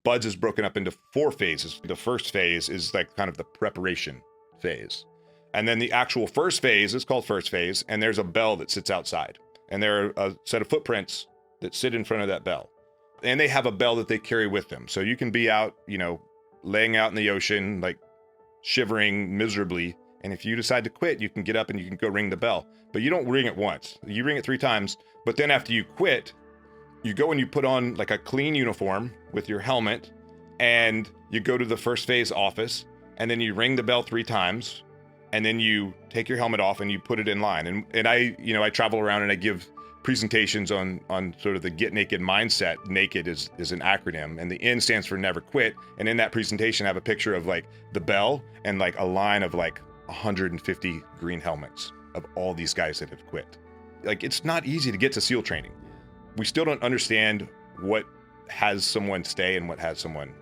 BUD/S is broken up into 4 phases. The first phase is like kind of the preparation phase. And then the actual first phase is called first phase, and there's a bell that sits outside. And there are a set of footprints that sit in front of that bell. And they have a bell that they carry with them. So you can be out, laying out in the ocean, like shivering miserably. And if you decide to quit, you can get up and you can go ring the bell. But you don't ring it once. You ring it 3 times. But then after you quit, you go and you put on like a clean uniform with your helmet, and you go to the first phase office, and then you ring the bell 3 times, and then you take your helmet off and you put it in line. And I travel around and I give presentations on sort of the get naked mindset. Naked is an acronym, and the N stands for never quit. And in that presentation, I have a picture of like the bell and like a line of like 150 green helmets of all these guys that have quit. Like, it's not easy to get to SEAL training. We still don't understand what has someone stay and what has someone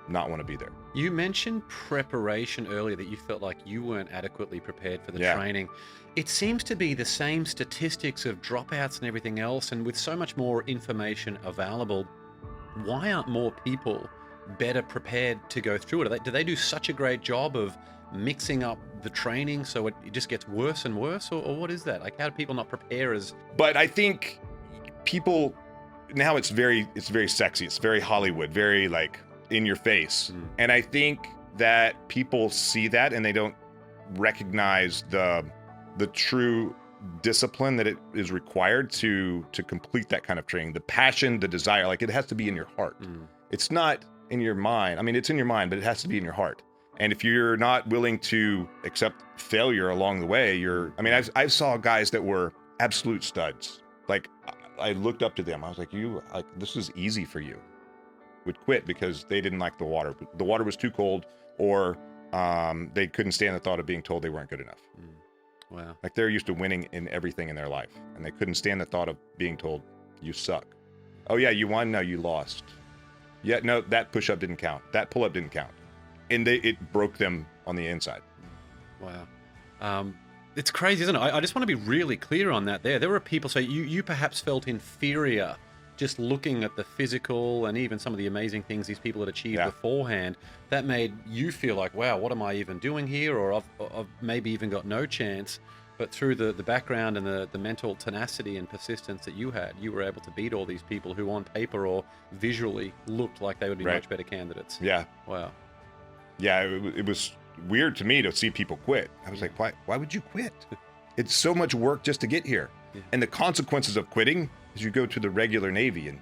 not want to be there. You mentioned preparation earlier, that you felt like you weren't adequately prepared for the training. It seems to be the same statistics of dropouts and everything else, and with so much more information available, why aren't more people better prepared to go through it? Do they do such a great job of mixing up the training so it just gets worse and worse, or what is that? Like, how do people not prepare as... But I think people now, it's very sexy, it's very Hollywood, very like in your face. And I think that people see that and they don't recognize the true discipline that it is required to complete that kind of training. The passion, the desire, like, it has to be in your heart. It's not in your mind. I mean, it's in your mind, but it has to be in your heart. And if you're not willing to accept failure along the way, I saw guys that were absolute studs. Like, I looked up to them. I was like, this is easy for you. Would quit because they didn't like the water. The water was too cold, or they couldn't stand the thought of being told they weren't good enough. Wow. Like, they're used to winning in everything in their life, and they couldn't stand the thought of being told, you suck. Oh yeah, you won? No, you lost. Yeah, no, that push-up didn't count. That pull-up didn't count. And it broke them on the inside. Wow. It's crazy, isn't it? I just want to be really clear on that there. There were people, so you perhaps felt inferior just looking at the physical and even some of the amazing things these people had achieved beforehand. That made you feel like, wow, what am I even doing here? Or I've maybe even got no chance. But through the background and the mental tenacity and persistence that you had, you were able to beat all these people who on paper or visually looked like they would be much better candidates. Yeah. Wow. Yeah, it was weird to me to see people quit. I was like, why would you quit? It's so much work just to get here. And the consequences of quitting is you go to the regular Navy and